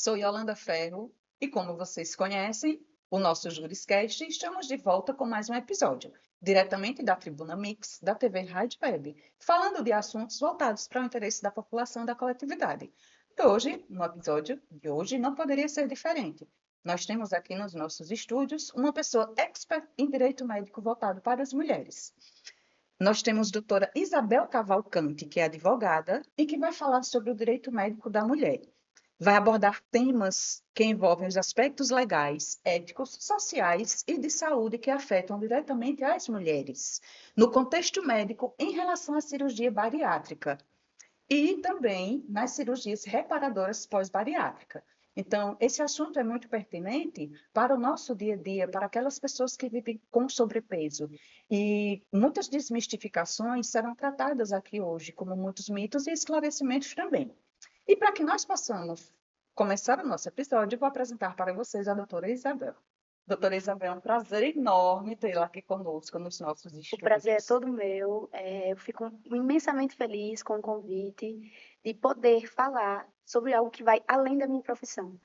Sou Yolanda Ferro e, como vocês conhecem, o nosso Juriscast, estamos de volta com mais um episódio, diretamente da Tribuna Mix, da TV Rádio Web, falando de assuntos voltados para o interesse da população e da coletividade. E hoje, no episódio de hoje, não poderia ser diferente. Nós temos aqui nos nossos estúdios uma pessoa expert em direito médico voltado para as mulheres. Nós temos a doutora Isabel Cavalcante, que é advogada e que vai falar sobre o direito médico da mulher. Vai abordar temas que envolvem os aspectos legais, éticos, sociais e de saúde que afetam diretamente as mulheres, no contexto médico em relação à cirurgia bariátrica e também nas cirurgias reparadoras pós-bariátrica. Então, esse assunto é muito pertinente para o nosso dia a dia, para aquelas pessoas que vivem com sobrepeso. E muitas desmistificações serão tratadas aqui hoje, como muitos mitos e esclarecimentos também. E para que nós possamos começar o nosso episódio, eu vou apresentar para vocês a doutora Isabel. Doutora Isabel, é um prazer enorme tê-la aqui conosco nos nossos O prazer é estúdios. todo meu. Eu fico imensamente feliz com o convite de poder falar sobre algo que vai além da minha profissão.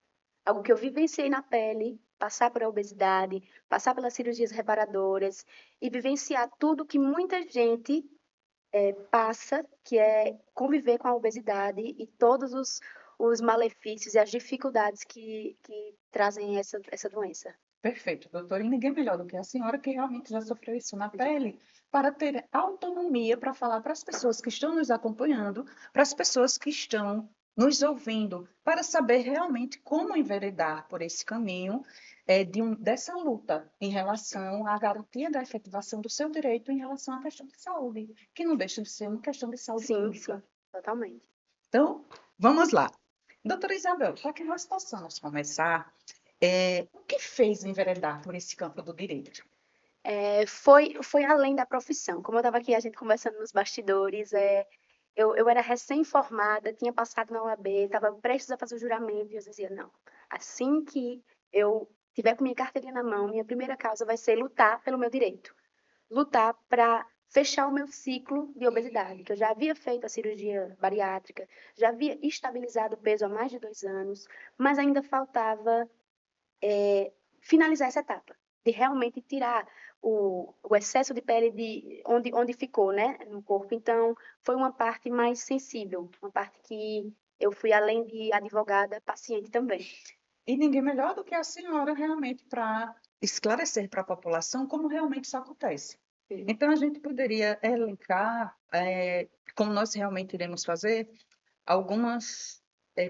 Algo que eu vivenciei na pele, passar por a obesidade, passar pelas cirurgias reparadoras e vivenciar tudo que muita gente passa, que é conviver com a obesidade e todos os malefícios e as dificuldades que trazem essa doença. Perfeito, doutora. E ninguém melhor do que a senhora que realmente já sofreu isso na pele, para ter autonomia para falar para as pessoas que estão nos acompanhando, para as pessoas que estão nos ouvindo, para saber realmente como enveredar por esse caminho dessa luta em relação à garantia da efetivação do seu direito em relação à questão de saúde, que não deixa de ser uma questão de saúde Sim, pública. sim, totalmente. Então, vamos lá. Doutora Isabel, para que nós possamos começar, o que fez enveredar por esse campo do direito? Foi além da profissão. Como eu estava aqui, a gente conversando nos bastidores, eu era recém-formada, tinha passado na OAB, estava prestes a fazer o juramento, e eu dizia, não, assim que eu tiver com minha carteirinha na mão, minha primeira causa vai ser lutar pelo meu direito. Lutar para fechar o meu ciclo de obesidade, que eu já havia feito a cirurgia bariátrica, já havia estabilizado o peso há mais de 2 anos, mas ainda faltava finalizar essa etapa, de realmente tirar o excesso de pele de onde ficou, né, no corpo. Então, foi uma parte mais sensível, uma parte que eu fui além de advogada, paciente também. E ninguém melhor do que a senhora realmente para esclarecer para a população como realmente isso acontece. Sim. Então, a gente poderia elencar, como nós realmente iremos fazer, algumas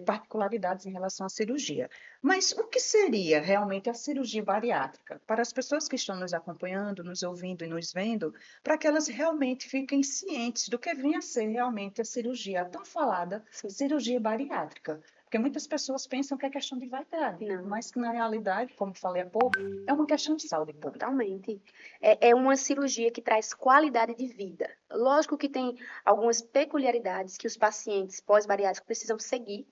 particularidades em relação à cirurgia. Mas o que seria realmente a cirurgia bariátrica? Para as pessoas que estão nos acompanhando, nos ouvindo e nos vendo, para que elas realmente fiquem cientes do que vem a ser realmente a cirurgia, a tão falada cirurgia bariátrica. Porque muitas pessoas pensam que é questão de vaidade, Não. mas que na realidade, como falei há pouco, é uma questão de saúde pública. Totalmente. É uma cirurgia que traz qualidade de vida. Lógico que tem algumas peculiaridades que os pacientes pós-bariátricos precisam seguir,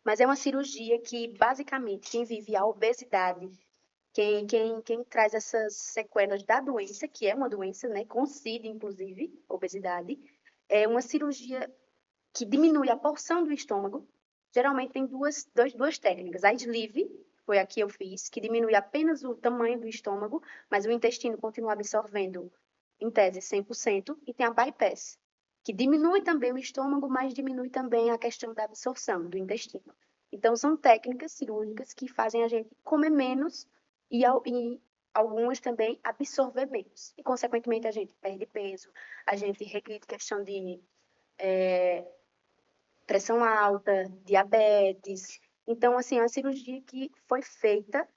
mas é uma cirurgia que, basicamente, quem vive a obesidade, quem traz essas sequelas da doença, que é uma doença, né, com CID, inclusive, obesidade, é uma cirurgia que diminui a porção do estômago. Geralmente tem duas técnicas. A sleeve, foi a que eu fiz, que diminui apenas o tamanho do estômago, mas o intestino continua absorvendo, em tese, 100%. E tem a bypass, que diminui também o estômago, mas diminui também a questão da absorção do intestino. Então, são técnicas cirúrgicas que fazem a gente comer menos e algumas também absorver menos. E, consequentemente, a gente perde peso, a gente regride questão de pressão alta, diabetes. Então, assim, é uma cirurgia que foi feita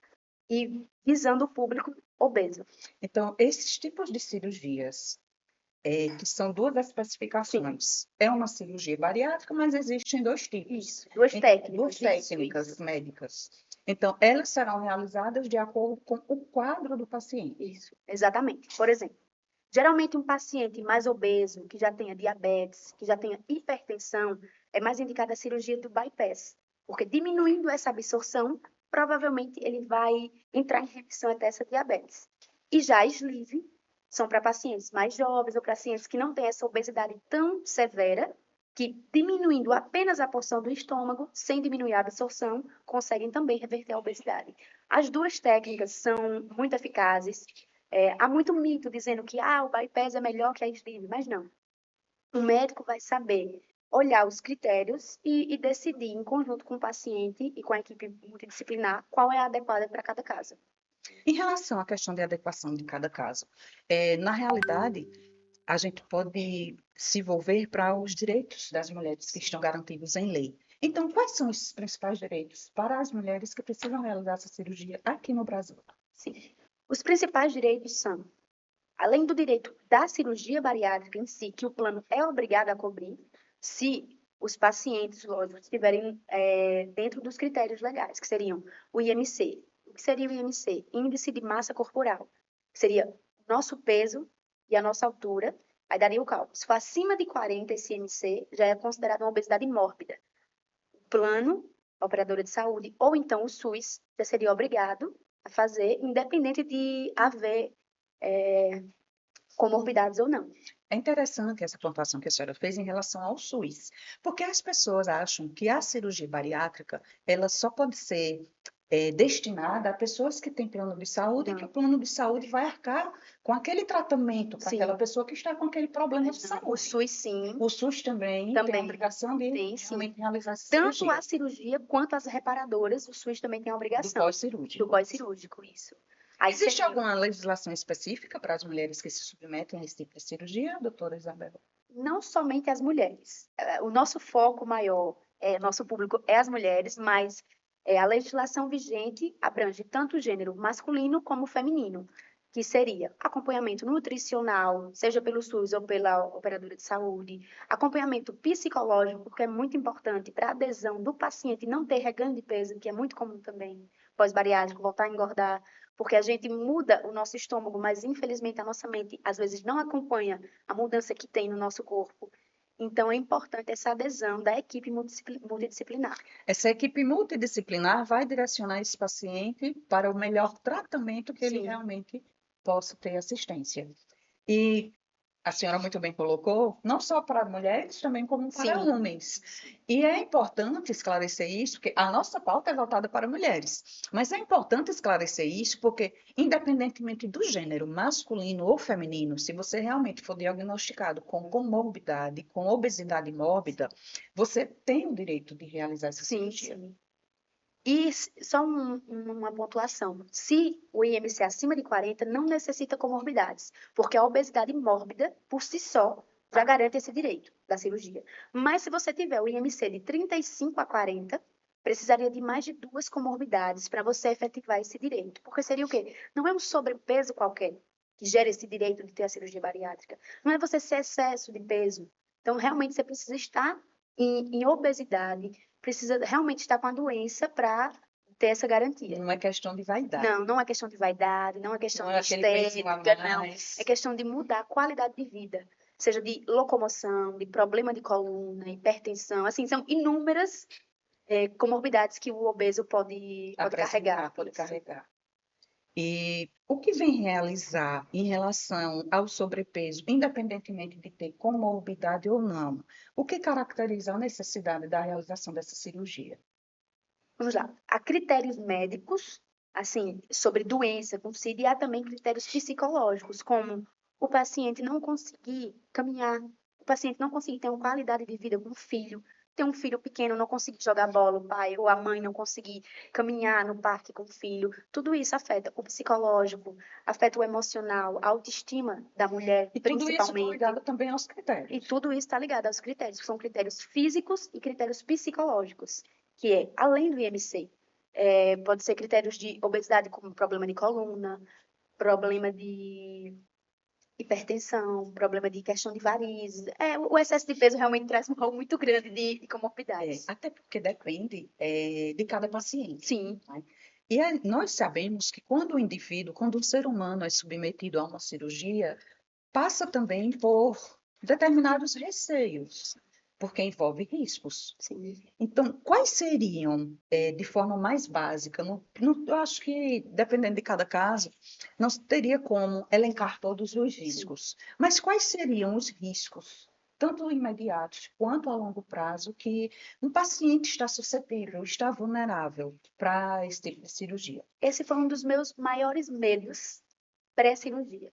e visando o público obeso. Então, esses tipos de cirurgias, que são duas especificações, é uma cirurgia bariátrica, mas existem dois tipos. Isso, duas técnicas. Duas técnicas médicas. Então, elas serão realizadas de acordo com o quadro do paciente. Isso, exatamente. Por exemplo, geralmente um paciente mais obeso, que já tenha diabetes, que já tenha hipertensão, é mais indicada a cirurgia do bypass, porque diminuindo essa absorção, provavelmente ele vai entrar em remissão até essa diabetes. E já a sleeve são para pacientes mais jovens ou pacientes que não têm essa obesidade tão severa, que diminuindo apenas a porção do estômago, sem diminuir a absorção, conseguem também reverter a obesidade. As duas técnicas são muito eficazes. Há muito mito dizendo que o bypass é melhor que a sleeve, mas não. O médico vai saber olhar os critérios e decidir, em conjunto com o paciente e com a equipe multidisciplinar, qual é a adequada para cada caso. Em relação à questão de adequação de cada caso, na realidade, a gente pode se volver para os direitos das mulheres que estão garantidos em lei. Então, quais são os principais direitos para as mulheres que precisam realizar essa cirurgia aqui no Brasil? Sim. Os principais direitos são, além do direito da cirurgia bariátrica em si, que o plano é obrigado a cobrir, se os pacientes, lógico, estiverem dentro dos critérios legais, que seriam o IMC. O que seria o IMC? Índice de Massa Corporal, que seria o nosso peso e a nossa altura, aí daria o cálculo. Se for acima de 40 esse IMC, já é considerado uma obesidade mórbida. O plano, a operadora de saúde, ou então o SUS, já seria obrigado a fazer, independente de haver comorbidades ou não. É interessante essa pontuação que a senhora fez em relação ao SUS, porque as pessoas acham que a cirurgia bariátrica ela só pode ser destinada a pessoas que têm plano de saúde, e que o plano de saúde vai arcar com aquele tratamento para aquela pessoa que está com aquele problema de saúde. O SUS, sim. O SUS também tem a obrigação de realmente realizar essa cirurgia. Tanto a cirurgia quanto as reparadoras, o SUS também tem a obrigação. Do pós-cirúrgico. Do pós-cirúrgico, isso. Aí existe alguma legislação específica para as mulheres que se submetem a esse tipo de cirurgia, doutora Isabela? Não somente as mulheres. O nosso foco maior, nosso público é as mulheres, mas a legislação vigente abrange tanto o gênero masculino como feminino, que seria acompanhamento nutricional, seja pelo SUS ou pela operadora de saúde, acompanhamento psicológico, porque é muito importante para a adesão do paciente não ter reganho de peso, que é muito comum também, pós-bariátrico, voltar a engordar, porque a gente muda o nosso estômago, mas infelizmente a nossa mente às vezes não acompanha a mudança que tem no nosso corpo. Então, é importante essa adesão da equipe multidisciplinar. Essa equipe multidisciplinar vai direcionar esse paciente para o melhor tratamento que ele realmente possa ter assistência. E a senhora muito bem colocou, não só para mulheres, também como para homens. E é importante esclarecer isso, porque a nossa pauta é voltada para mulheres. Mas é importante esclarecer isso, porque, independentemente do gênero, masculino ou feminino, se você realmente for diagnosticado com comorbidade, com obesidade mórbida, você tem o direito de realizar essa cirurgia. Sim. E só uma pontuação. Se o IMC é acima de 40, não necessita comorbidades, porque a obesidade mórbida, por si só, já garante esse direito da cirurgia. Mas se você tiver o IMC de 35 a 40, precisaria de mais de 2 comorbidades para você efetivar esse direito. Porque seria o quê? Não é um sobrepeso qualquer que gera esse direito de ter a cirurgia bariátrica. Não é você ser excesso de peso. Então, realmente, você precisa estar em obesidade, precisa realmente estar com a doença para ter essa garantia. Não é questão de vaidade. Não é questão de vaidade, não é questão de estética, não. É questão de mudar a qualidade de vida, seja de locomoção, de problema de coluna, hipertensão, assim, são inúmeras comorbidades que o obeso pode carregar. Pode carregar. E o que vem realizar em relação ao sobrepeso, independentemente de ter comorbidade ou não, o que caracteriza a necessidade da realização dessa cirurgia? Vamos lá. Há critérios médicos, assim, sobre doença com CID, e há também critérios psicológicos, como o paciente não conseguir caminhar, o paciente não conseguir ter uma qualidade de vida com o filho, ter um filho pequeno, não conseguir jogar bola, o pai ou a mãe não conseguir caminhar no parque com o filho. Tudo isso afeta o psicológico, afeta o emocional, a autoestima da mulher, e principalmente. Tudo isso está ligado também aos critérios. E tudo isso está ligado aos critérios, que são critérios físicos e critérios psicológicos, que é, além do IMC, pode ser critérios de obesidade como problema de coluna, problema de hipertensão, problema de questão de varizes. O excesso de peso realmente traz um rol muito grande de comorbidades. Até porque depende de cada paciente. Sim. Né? E nós sabemos que quando o indivíduo, quando o ser humano é submetido a uma cirurgia, passa também por determinados receios, porque envolve riscos. Sim. Então, quais seriam, de forma mais básica, eu acho que, dependendo de cada caso, não teria como elencar todos os riscos, mas quais seriam os riscos tanto imediatos quanto a longo prazo, que um paciente está suscetível, está vulnerável para esse tipo de cirurgia? Esse foi um dos meus maiores medos pré-cirurgia.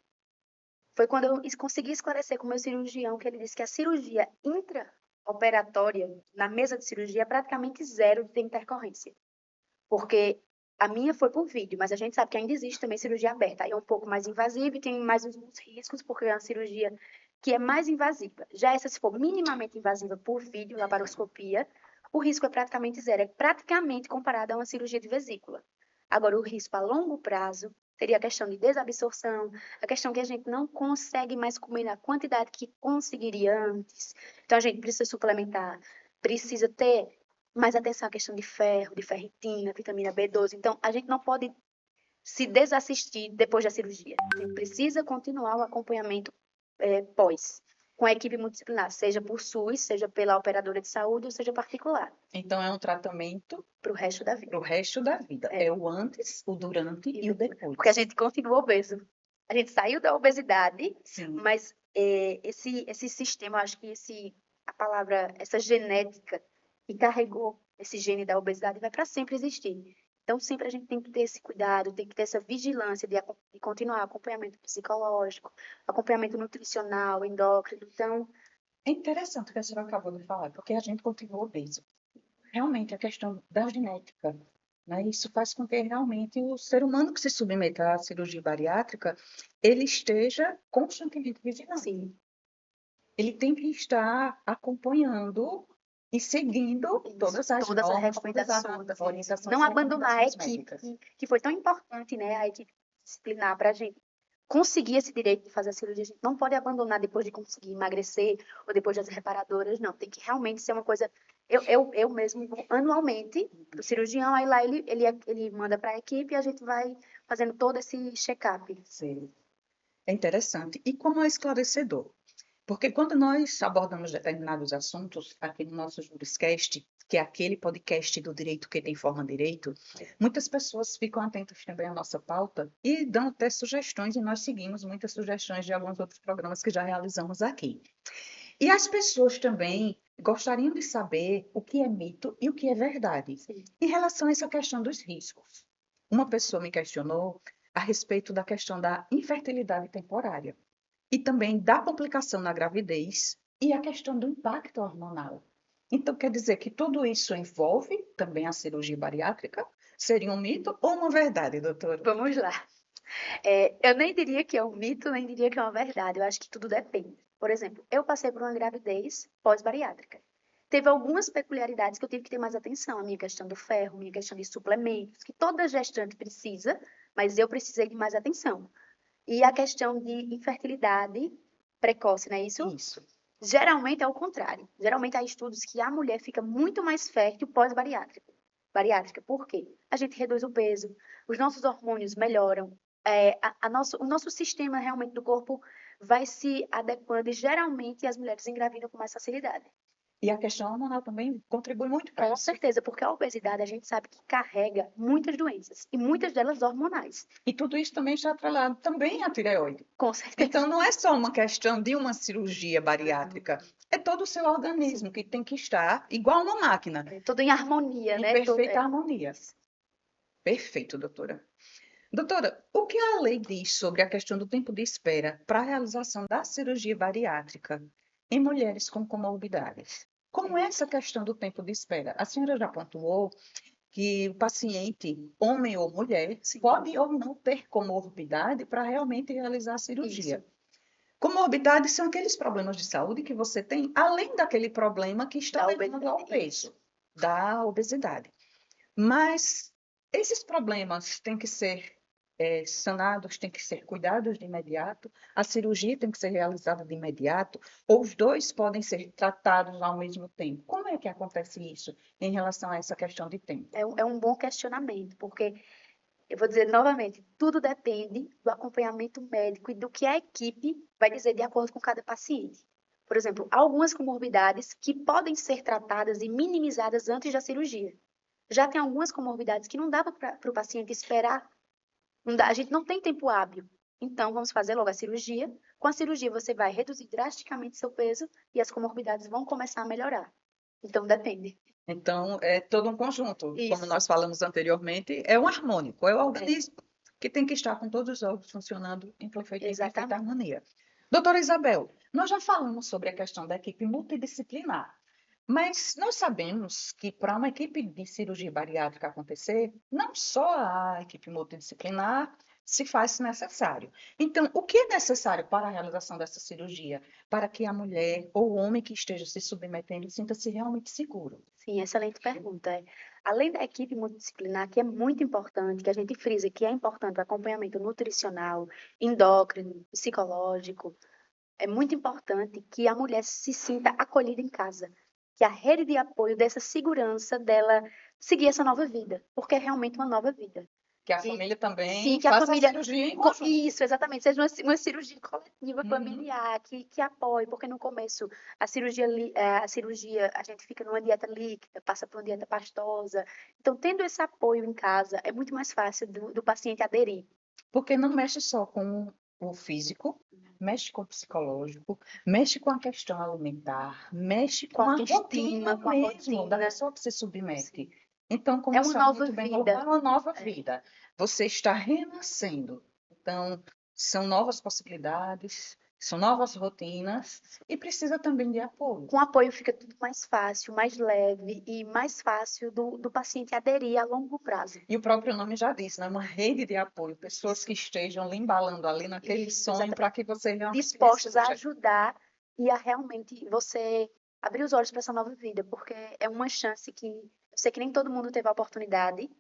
Foi quando eu consegui esclarecer com o meu cirurgião que ele disse que a cirurgia intraoperatória na mesa de cirurgia é praticamente zero de intercorrência. Porque a minha foi por vídeo, mas a gente sabe que ainda existe também cirurgia aberta. Aí é um pouco mais invasiva e tem mais uns riscos, porque é uma cirurgia que é mais invasiva. Já essa, se for minimamente invasiva por vídeo, laparoscopia, o risco é praticamente zero. É praticamente comparado a uma cirurgia de vesícula. Agora, o risco a longo prazo seria a questão de desabsorção, a questão que a gente não consegue mais comer na quantidade que conseguiria antes. Então, a gente precisa suplementar, precisa ter mais atenção à questão de ferro, de ferritina, vitamina B12. Então, a gente não pode se desassistir depois da cirurgia. A gente precisa continuar o acompanhamento pós, com a equipe multidisciplinar, seja por SUS, seja pela operadora de saúde, ou seja particular. Então, é um tratamento para o resto da vida. para o resto da vida. É o antes, o durante e o depois. Porque a gente continua obeso. A gente saiu da obesidade, Sim. mas esse sistema, eu acho que a palavra, essa genética que carregou esse gene da obesidade vai para sempre existir. Então, sempre a gente tem que ter esse cuidado, tem que ter essa vigilância de continuar acompanhamento psicológico, acompanhamento nutricional, endócrino. Então, é interessante o que a senhora acabou de falar, porque a gente continua obeso. Realmente, a questão da genética, né? Isso faz com que realmente o ser humano que se submeta à cirurgia bariátrica, ele esteja constantemente vigilante. Sim. Ele tem que estar acompanhando e seguindo todas as normas, todas as orientações. Não abandonar a equipe que foi tão importante, né? A equipe disciplinar para a gente conseguir esse direito de fazer a cirurgia. A gente não pode abandonar depois de conseguir emagrecer ou depois das reparadoras, não. Tem que realmente ser uma coisa. Eu mesmo, anualmente, o cirurgião, aí lá ele manda para a equipe e a gente vai fazendo todo esse check-up. Sim. É interessante. E como é esclarecedor? Porque quando nós abordamos determinados assuntos aqui no nosso Juriscast, que é aquele podcast do direito que tem forma direito, muitas pessoas ficam atentas também à nossa pauta e dão até sugestões, e nós seguimos muitas sugestões de alguns outros programas que já realizamos aqui. E as pessoas também gostariam de saber o que é mito e o que é verdade. Sim. Em relação a essa questão dos riscos. Uma pessoa me questionou a respeito da questão da infertilidade temporária e também da complicação na gravidez e a questão do impacto hormonal. Então, quer dizer que tudo isso envolve também a cirurgia bariátrica? Seria um mito ou uma verdade, doutora? Vamos lá. Eu nem diria que é um mito, nem diria que é uma verdade. Eu acho que tudo depende. Por exemplo, eu passei por uma gravidez pós-bariátrica. Teve algumas peculiaridades que eu tive que ter mais atenção. A minha questão do ferro, a minha questão de suplementos, que toda gestante precisa, mas eu precisei de mais atenção. E a questão de infertilidade precoce, não é isso? Isso. Geralmente é o contrário. Geralmente há estudos que a mulher fica muito mais fértil pós-bariátrica. Bariátrica, por quê? A gente reduz o peso, os nossos hormônios melhoram, o nosso sistema realmente do corpo vai se adequando e geralmente as mulheres engravidam com mais facilidade. E a questão hormonal também contribui muito para Com isso. certeza, porque a obesidade a gente sabe que carrega muitas doenças, e muitas delas hormonais. E tudo isso também está atrelado também à tireoide. Com certeza. Então, não é só uma questão de uma cirurgia bariátrica, é todo o seu organismo que tem que estar igual uma máquina. Tudo em harmonia, né? Em perfeita harmonia. Perfeito, doutora. Doutora, o que a lei diz sobre a questão do tempo de espera para a realização da cirurgia bariátrica em mulheres com comorbidades? Como é essa questão do tempo de espera? A senhora já pontuou que o paciente, homem ou mulher, pode ou não ter comorbidade para realmente realizar a cirurgia. Isso. Comorbidades são aqueles problemas de saúde que você tem, além daquele problema que está levando ao peso, da obesidade. Mas esses problemas têm que ser sanados, têm que ser cuidados de imediato, a cirurgia tem que ser realizada de imediato, ou os dois podem ser tratados ao mesmo tempo. Como é que acontece isso em relação a essa questão de tempo? É um bom questionamento, porque, eu vou dizer novamente, tudo depende do acompanhamento médico e do que a equipe vai dizer de acordo com cada paciente. Por exemplo, há algumas comorbidades que podem ser tratadas e minimizadas antes da cirurgia. Já tem algumas comorbidades que não dá para o paciente esperar. Não dá, a gente não tem tempo hábil. Então vamos fazer logo a cirurgia. Com a cirurgia você vai reduzir drasticamente seu peso e as comorbidades vão começar a melhorar. Então depende. Então, é todo um conjunto. Como Isso. nós falamos anteriormente, é um harmônico, é o organismo que tem que estar com todos os órgãos funcionando em perfeita Exatamente. harmonia. Doutora Isabel, nós já falamos sobre a questão da equipe multidisciplinar, mas nós sabemos que para uma equipe de cirurgia bariátrica acontecer, não só a equipe multidisciplinar se faz necessário. Então, o que é necessário para a realização dessa cirurgia? Para que a mulher ou o homem que esteja se submetendo sinta-se realmente seguro? Sim, excelente pergunta. Além da equipe multidisciplinar, que é muito importante, que a gente frisa que é importante o acompanhamento nutricional, endócrino, psicológico, é muito importante que a mulher se sinta acolhida em casa, que a rede de apoio dessa segurança dela seguir essa nova vida, porque é realmente uma nova vida. Que a E família sim, também que a faça a família. cirurgia em conjunto. Isso, exatamente. Seja uma cirurgia coletiva, Uhum. familiar, que apoie, porque no começo a cirurgia, a gente fica numa dieta líquida, passa por uma dieta pastosa. Então, tendo esse apoio em casa, é muito mais fácil do paciente aderir. Porque não mexe só com o físico, mexe com o psicológico, mexe com a questão alimentar, mexe Com com a autoestima, rotina com a mesmo da rotina. pessoa que se Sim. submete. Então, como É a uma senhora nova muito bem colocou, é vida. uma nova É. vida. Você está renascendo. Então, são novas possibilidades, são novas rotinas e precisa também de apoio. Com apoio fica tudo mais fácil, mais leve e mais fácil do paciente aderir a longo prazo. E o próprio nome já diz, né? Uma rede de apoio, pessoas que Isso. estejam lhe embalando ali naquele Isso, sonho para que você realmente dispostos a ressurja. ajudar e a realmente você abrir os olhos para essa nova vida, porque é uma chance que eu sei que nem todo mundo teve a oportunidade.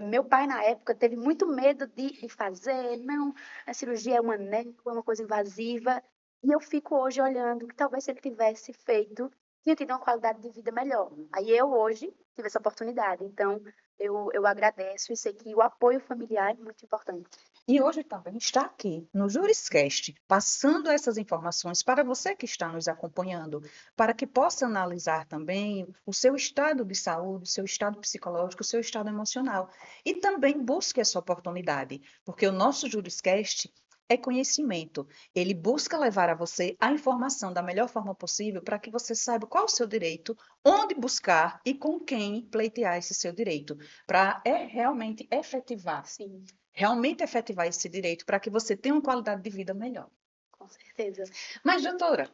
Meu pai, na época, teve muito medo de fazer, não, a cirurgia é uma névoa, é uma coisa invasiva. E eu fico hoje olhando que talvez se ele tivesse feito, tinha tido uma qualidade de vida melhor. Aí eu hoje tive essa oportunidade. Então, eu agradeço e sei que o apoio familiar é muito importante. E hoje também está aqui no Juriscast, passando essas informações para você que está nos acompanhando, para que possa analisar também o seu estado de saúde, o seu estado psicológico, o seu estado emocional. E também busque essa oportunidade, porque o nosso Juriscast é conhecimento. Ele busca levar a você a informação da melhor forma possível para que você saiba qual o seu direito, onde buscar e com quem pleitear esse seu direito, para realmente efetivar Sim, realmente efetivar esse direito para que você tenha uma qualidade de vida melhor. com certeza. Mas, doutora,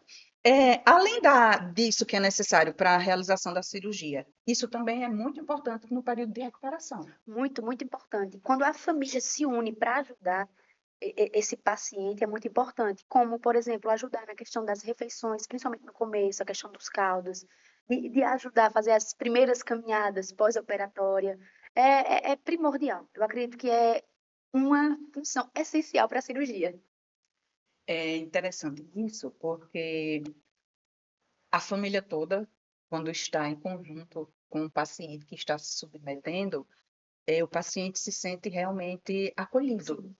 além disso que é necessário para a realização da cirurgia, isso também é muito importante no período de recuperação. Muito, muito importante. Quando a família se une para ajudar esse paciente, é muito importante. Como, por exemplo, ajudar na questão das refeições, principalmente no começo, a questão dos caldos, de ajudar a fazer as primeiras caminhadas pós-operatória. É primordial. Eu acredito que é uma função essencial para a cirurgia. É interessante isso, porque a família toda, quando está em conjunto com o paciente que está se submetendo, o paciente se sente realmente acolhido. Sim.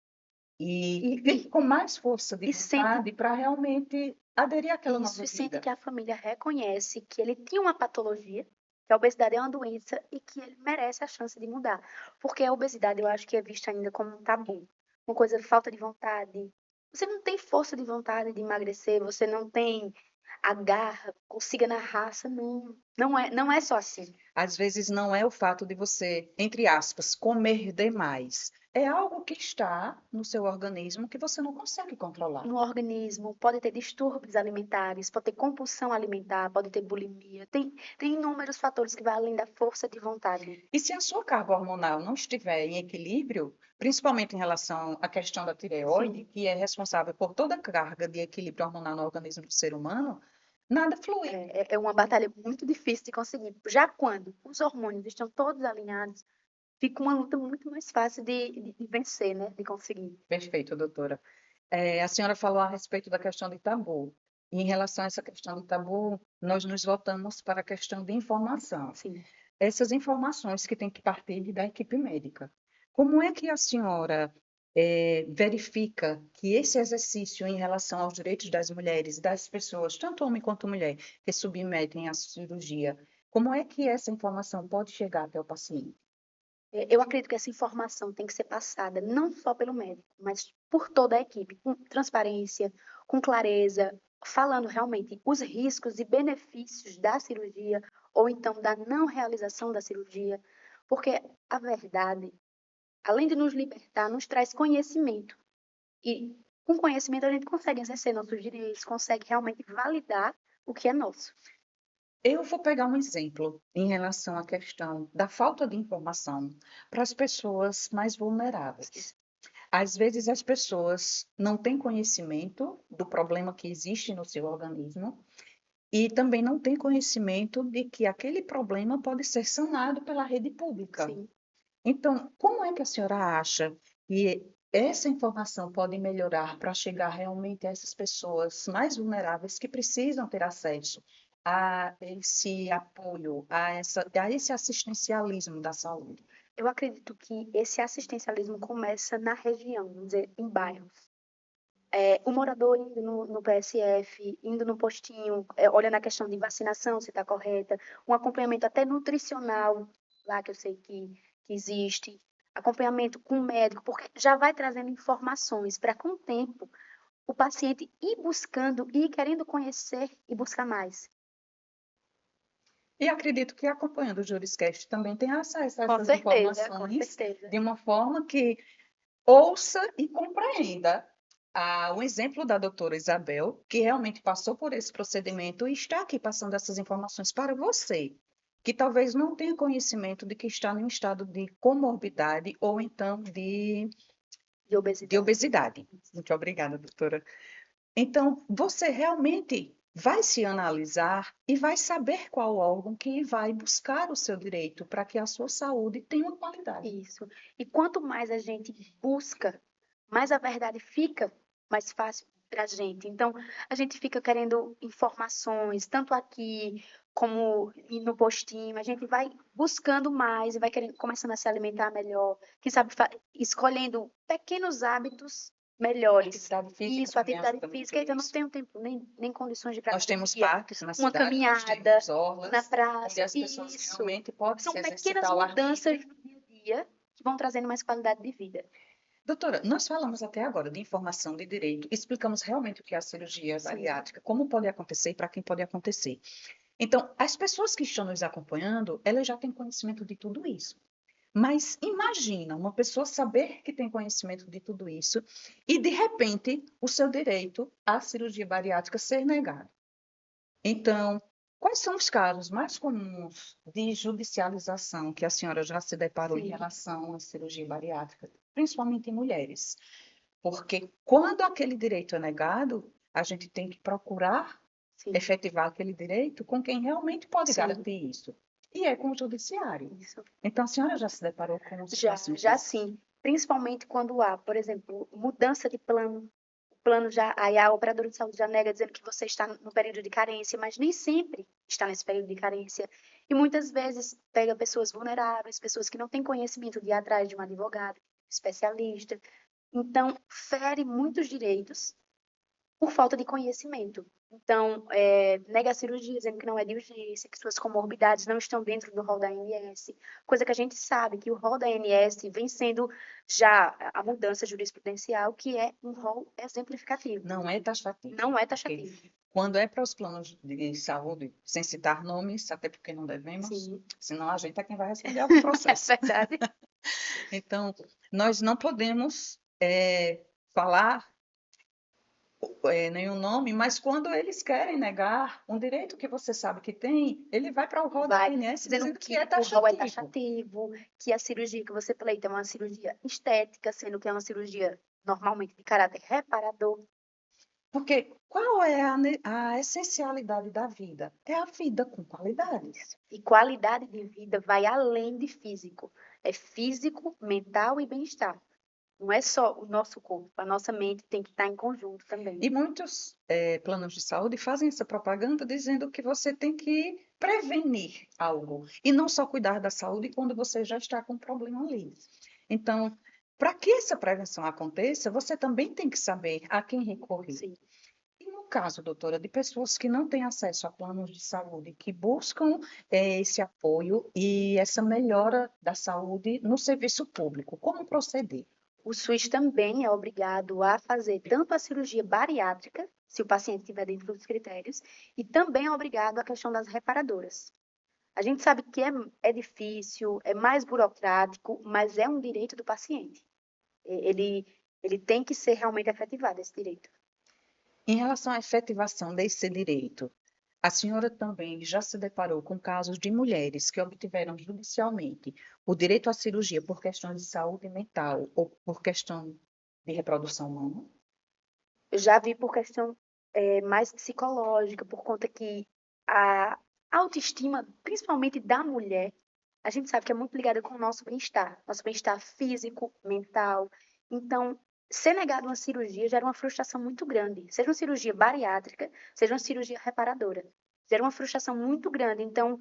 E E, fica com mais força de e sente vontade para realmente aderir àquela isso, nova e sente vida. que a família reconhece que ele tinha uma patologia, que a obesidade é uma doença e que ele merece a chance de mudar. Porque a obesidade eu acho que é vista ainda como um tabu, uma coisa falta de vontade. Você não tem força de vontade de emagrecer, você não tem a garra, consiga na raça, não, não é só assim. Às vezes não é o fato de você, entre aspas, comer demais. É algo que está no seu organismo que você não consegue controlar. No organismo, pode ter distúrbios alimentares, pode ter compulsão alimentar, pode ter bulimia, tem inúmeros fatores que vão além da força de vontade. E se a sua carga hormonal não estiver em equilíbrio, principalmente em relação à questão da tireoide, Sim. que é responsável por toda a carga de equilíbrio hormonal no organismo do ser humano, nada flui. É uma batalha muito difícil de conseguir. Já quando os hormônios estão todos alinhados, fica uma luta muito mais fácil de vencer, né? De conseguir. Perfeito, doutora. A senhora falou a respeito da questão de tabu. E em relação a essa questão de tabu, nós nos voltamos para a questão de informação. Sim. Essas informações que têm que partir da equipe médica. Como é que a senhora verifica que esse exercício em relação aos direitos das mulheres, das pessoas, tanto homem quanto mulher, que submetem à cirurgia, como é que essa informação pode chegar até o paciente? Eu acredito que essa informação tem que ser passada não só pelo médico, mas por toda a equipe, com transparência, com clareza, falando realmente os riscos e benefícios da cirurgia ou então da não realização da cirurgia, porque a verdade, além de nos libertar, nos traz conhecimento. E com conhecimento a gente consegue exercer nossos direitos, consegue realmente validar o que é nosso. Eu vou pegar um exemplo em relação à questão da falta de informação para as pessoas mais vulneráveis. Às vezes as pessoas não têm conhecimento do problema que existe no seu organismo e também não têm conhecimento de que aquele problema pode ser sanado pela rede pública. Sim. Então, como é que a senhora acha que essa informação pode melhorar para chegar realmente a essas pessoas mais vulneráveis que precisam ter acesso a esse apoio, a esse assistencialismo da saúde? Eu acredito que esse assistencialismo começa na região, vamos dizer, em bairros. O morador indo no PSF, indo no postinho, olhando a questão de vacinação, se está correta, um acompanhamento até nutricional, lá que eu sei que existe, acompanhamento com o médico, porque já vai trazendo informações para, com o tempo, o paciente ir buscando, ir querendo conhecer e buscar mais. E acredito que acompanhando o Juriscast também tem acesso a Com essas certeza, com informações certeza. de uma forma que ouça e compreenda o exemplo da doutora Isabel, que realmente passou por esse procedimento e está aqui passando essas informações para você, que talvez não tenha conhecimento de que está em um estado de comorbidade ou então De obesidade. de obesidade. Muito obrigada, doutora. Então, você realmente vai se analisar e vai saber qual órgão que vai buscar o seu direito para que a sua saúde tenha uma qualidade. Isso. E quanto mais a gente busca, mais a verdade fica mais fácil para a gente. Então, a gente fica querendo informações, tanto aqui como no postinho. A gente vai buscando mais e vai querendo, começando a se alimentar melhor. Quem sabe escolhendo pequenos hábitos melhores. Atividade física Isso, também atividade ajuda muito física. Eu não nisso. tenho tempo nem condições de ir para Nós temos academia. parques na Uma cidade, nós caminhada temos na orlas, onde praça. as pessoas Isso. realmente podem São se pequenas exercitar ao ar mudanças livre. no dia a dia que vão trazendo mais qualidade de vida. Doutora, nós falamos até agora de informação de direito, explicamos realmente o que é a cirurgia Sim. bariátrica, como pode acontecer e para quem pode acontecer. Então, as pessoas que estão nos acompanhando, elas já têm conhecimento de tudo isso. Mas imagina uma pessoa saber que tem conhecimento de tudo isso e, de repente, o seu direito à cirurgia bariátrica ser negado. Então, quais são os casos mais comuns de judicialização que a senhora já se deparou em Sim. relação à cirurgia bariátrica, principalmente em mulheres? Porque quando aquele direito é negado, a gente tem que procurar Sim, efetivar aquele direito com quem realmente pode sim, garantir isso. E é com o judiciário. isso. Então, a senhora já se deparou com situações Já desse? sim. Principalmente quando há, por exemplo, mudança de plano. O plano já, aí a operadora de saúde já nega dizendo que você está no período de carência, mas nem sempre está nesse período de carência. E muitas vezes pega pessoas vulneráveis, pessoas que não têm conhecimento de ir atrás de um advogado, especialista. Então, fere muitos direitos por falta de conhecimento. Então, nega a cirurgia, dizendo que não é de urgência, que suas comorbidades não estão dentro do rol da ANS, coisa que a gente sabe que o rol da ANS vem sendo já a mudança jurisprudencial, que é um rol exemplificativo. Não é taxativo. Não é taxativo. Quando é para os planos de saúde, sem citar nomes, até porque não devemos, Sim. senão a gente é quem vai responder algum processo. É verdade. Então, nós não podemos falar nenhum nome, mas quando eles querem negar um direito que você sabe que tem, ele vai para o rol da Vai ANS dizendo que é o rol é taxativo. taxativo, que a cirurgia que você pleita é uma cirurgia estética, sendo que é uma cirurgia normalmente de caráter reparador. Porque qual é a essencialidade da vida? É a vida com qualidade. E qualidade de vida vai além de físico. É físico, mental e bem-estar. Não é só o nosso corpo, a nossa mente tem que estar em conjunto também. E muitos planos de saúde fazem essa propaganda dizendo que você tem que prevenir algo e não só cuidar da saúde quando você já está com um problema ali. Então, para que essa prevenção aconteça, você também tem que saber a quem recorrer. Sim. E no caso, doutora, de pessoas que não têm acesso a planos de saúde, que buscam esse apoio e essa melhora da saúde no serviço público, como proceder? O SUS também é obrigado a fazer tanto a cirurgia bariátrica, se o paciente estiver dentro dos critérios, e também é obrigado a questão das reparadoras. A gente sabe que é difícil, é mais burocrático, mas é um direito do paciente. Ele, ele tem que ser realmente efetivado, esse direito. Em relação à efetivação desse direito, a senhora também já se deparou com casos de mulheres que obtiveram judicialmente o direito à cirurgia por questões de saúde mental ou por questão de reprodução humana? Eu já vi por questão mais psicológica, por conta que a autoestima, principalmente da mulher, a gente sabe que é muito ligada com o nosso bem-estar físico, mental. Então, ser negado uma cirurgia gera uma frustração muito grande, seja uma cirurgia bariátrica, seja uma cirurgia reparadora. Gera uma frustração muito grande. Então,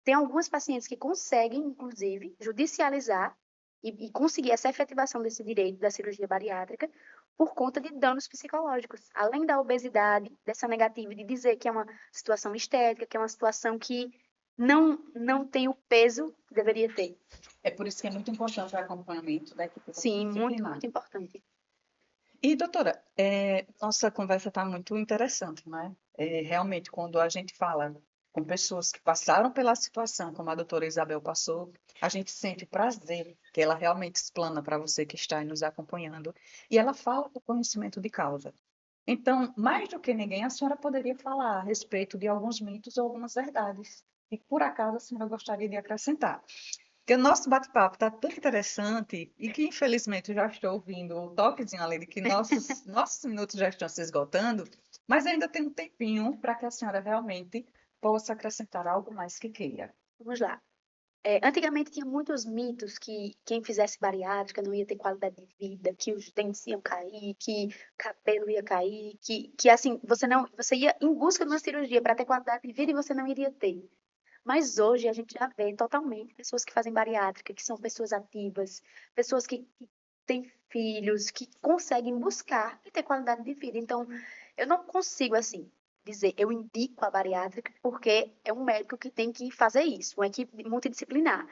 tem algumas pacientes que conseguem, inclusive, judicializar e conseguir essa efetivação desse direito da cirurgia bariátrica por conta de danos psicológicos. Além da obesidade, dessa negativa de dizer que é uma situação estética, que é uma situação que não tem o peso que deveria ter. É por isso que é muito importante o acompanhamento da equipe Sim, muito, disciplinar. muito importante. E, doutora, nossa conversa está muito interessante, né? Realmente, quando a gente fala com pessoas que passaram pela situação, como a doutora Isabel passou, a gente sente prazer que ela realmente explana para você que está aí nos acompanhando, e ela fala com conhecimento de causa. Então, mais do que ninguém, a senhora poderia falar a respeito de alguns mitos ou algumas verdades, que por acaso a senhora gostaria de acrescentar. Porque o nosso bate-papo está tão interessante e que, infelizmente, eu já estou ouvindo o toquezinho ali de que nossos minutos já estão se esgotando, mas ainda tem um tempinho para que a senhora realmente possa acrescentar algo mais que queira. Vamos lá. Antigamente tinha muitos mitos que quem fizesse bariátrica não ia ter qualidade de vida, que os dentes iam cair, que o cabelo ia cair, que assim, você ia em busca de uma cirurgia para ter qualidade de vida e você não iria ter. Mas hoje a gente já vê totalmente pessoas que fazem bariátrica, que são pessoas ativas, pessoas que têm filhos, que conseguem buscar e ter qualidade de vida. Então, eu não consigo, assim, dizer, eu indico a bariátrica porque é um médico que tem que fazer isso, uma equipe multidisciplinar.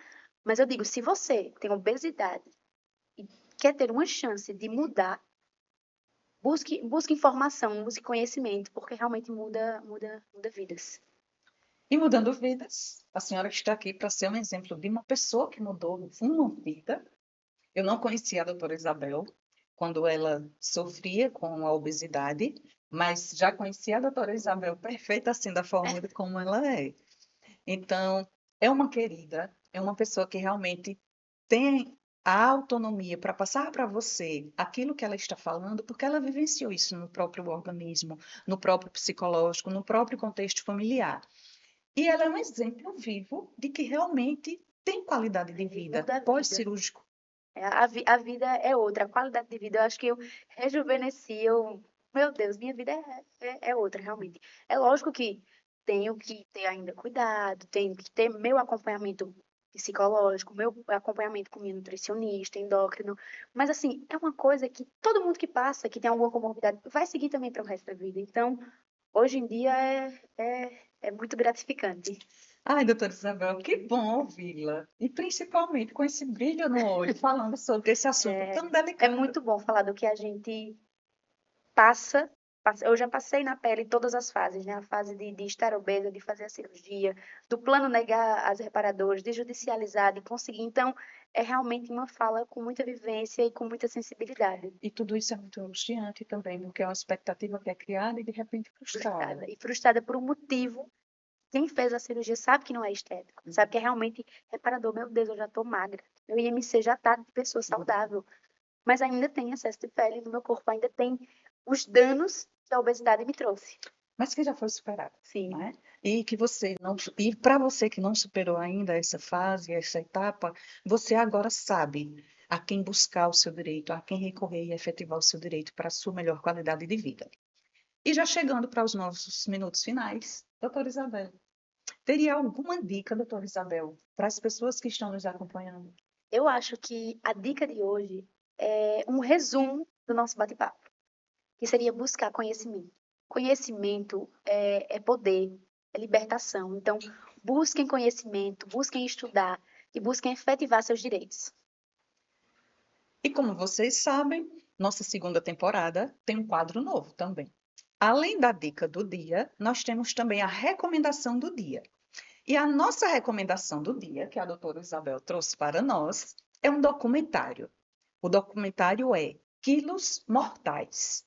Mas eu digo, se você tem obesidade e quer ter uma chance de mudar, busque informação, busque conhecimento, porque realmente muda vidas. E mudando vidas, a senhora está aqui para ser um exemplo de uma pessoa que mudou uma vida. Eu não conhecia a doutora Isabel quando ela sofria com a obesidade, mas já conhecia a doutora Isabel perfeita assim da forma de como ela é. Então, é uma querida, é uma pessoa que realmente tem a autonomia para passar para você aquilo que ela está falando, porque ela vivenciou isso no próprio organismo, no próprio psicológico, no próprio contexto familiar. E ela é um exemplo vivo de que realmente tem qualidade de vida Muda a vida. pós-cirúrgico. A vida é outra, a qualidade de vida. Eu acho que eu rejuvenesci, meu Deus, minha vida é outra, realmente. É lógico que tenho que ter ainda cuidado, tenho que ter meu acompanhamento psicológico, meu acompanhamento com minha nutricionista, endócrino, mas assim, é uma coisa que todo mundo que passa, que tem alguma comorbidade, vai seguir também para o resto da vida. Então, hoje em dia é muito gratificante. Ai, doutora Isabel, que bom ouvi-la. E principalmente com esse brilho no olho, falando sobre esse assunto tão É delicado. muito bom falar do que a gente passa, eu já passei na pele todas as fases, né? A fase de estar obesa, de fazer a cirurgia, do plano negar as reparadoras, de judicializar, de conseguir. Então, é realmente uma fala com muita vivência e com muita sensibilidade. E tudo isso é muito angustiante também, porque é uma expectativa que é criada e de repente frustrada. Frustrada. E frustrada por um motivo. Quem fez a cirurgia sabe que não é estético, sabe que é realmente reparador. Meu Deus, eu já tô magra. Meu IMC já tá de pessoa saudável. Mas ainda tem excesso de pele no meu corpo, ainda tem os danos que a obesidade me trouxe. Mas que já foi superado, Sim. né? E que você não, e para você que não superou ainda essa fase, essa etapa, você agora sabe a quem buscar o seu direito, a quem recorrer e efetivar o seu direito para a sua melhor qualidade de vida. E já chegando para os nossos minutos finais, doutora Isabel, teria alguma dica, doutora Isabel, para as pessoas que estão nos acompanhando? Eu acho que a dica de hoje é um resumo do nosso bate-papo, que seria buscar conhecimento. Conhecimento é poder, é libertação. Então, busquem conhecimento, busquem estudar e busquem efetivar seus direitos. E como vocês sabem, nossa segunda temporada tem um quadro novo também. Além da dica do dia, nós temos também a recomendação do dia. E a nossa recomendação do dia, que a doutora Isabel trouxe para nós, é um documentário. O documentário é Quilos Mortais.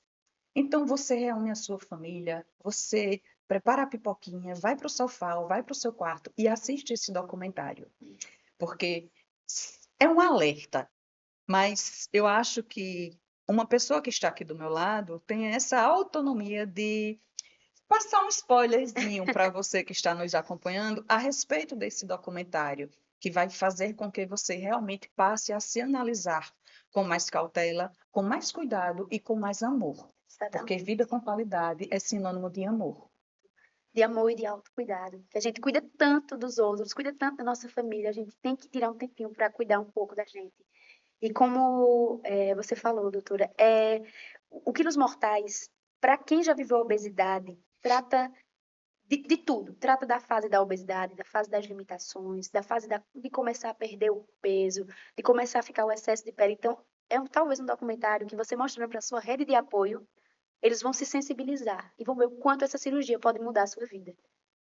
Então você reúne a sua família, você prepara a pipoquinha, vai para o sofá ou vai para o seu quarto e assiste esse documentário. Porque é um alerta, mas eu acho que uma pessoa que está aqui do meu lado tem essa autonomia de passar um spoilerzinho para você que está nos acompanhando a respeito desse documentário, que vai fazer com que você realmente passe a se analisar com mais cautela, com mais cuidado e com mais amor. Porque vida com qualidade é sinônimo de amor. De amor e de autocuidado. Que a gente cuida tanto dos outros, cuida tanto da nossa família, a gente tem que tirar um tempinho para cuidar um pouco da gente. E como você falou, doutora, o Quilos Mortais, para quem já viveu a obesidade, trata de tudo. Trata da fase da obesidade, da fase das limitações, da fase de começar a perder o peso, de começar a ficar o excesso de pele. Então, talvez um documentário que você mostrando para a sua rede de apoio, eles vão se sensibilizar e vão ver o quanto essa cirurgia pode mudar a sua vida.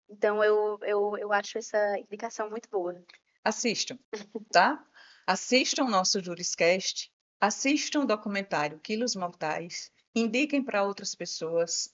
Então, eu acho essa indicação muito boa. Assistam, tá? Assistam o nosso Juriscast, assistam o documentário Quilos Mortais, indiquem para outras pessoas,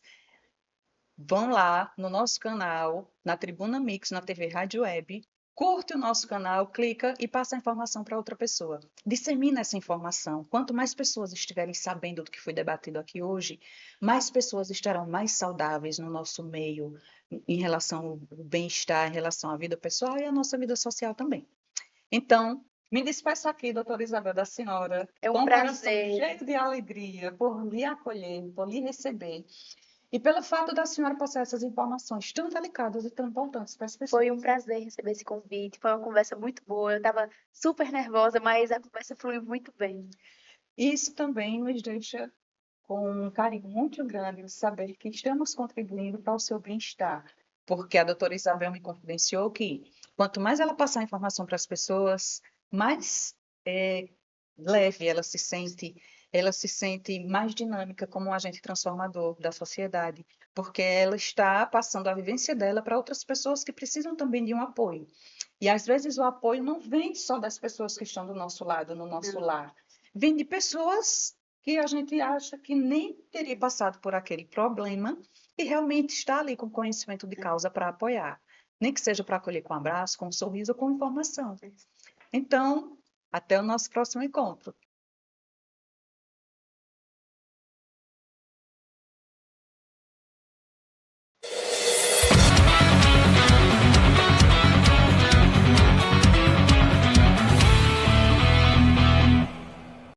vão lá no nosso canal, na Tribuna Mix, na TV Rádio Web, curte o nosso canal, clica e passa a informação para outra pessoa. Dissemina essa informação. Quanto mais pessoas estiverem sabendo do que foi debatido aqui hoje, mais pessoas estarão mais saudáveis no nosso meio, em relação ao bem-estar, em relação à vida pessoal e à nossa vida social também. Então, me despeço aqui, doutora Isabel, da senhora, É com um um coração prazer. cheio de alegria por lhe acolher, por lhe receber. E pelo fato da senhora passar essas informações tão delicadas e tão importantes para as pessoas. Foi um prazer receber esse convite. Foi uma conversa muito boa. Eu estava super nervosa, mas a conversa fluiu muito bem. Isso também nos deixa com um carinho muito grande de saber que estamos contribuindo para o seu bem-estar. Porque a doutora Isabel me confidenciou que quanto mais ela passar informação para as pessoas, mais leve ela se sente mais dinâmica como um agente transformador da sociedade, porque ela está passando a vivência dela para outras pessoas que precisam também de um apoio. E às vezes o apoio não vem só das pessoas que estão do nosso lado, no nosso lar, vem de pessoas que a gente acha que nem teria passado por aquele problema e realmente está ali com conhecimento de causa para apoiar, nem que seja para acolher com um abraço, com um sorriso ou com informação. Então, até o nosso próximo encontro.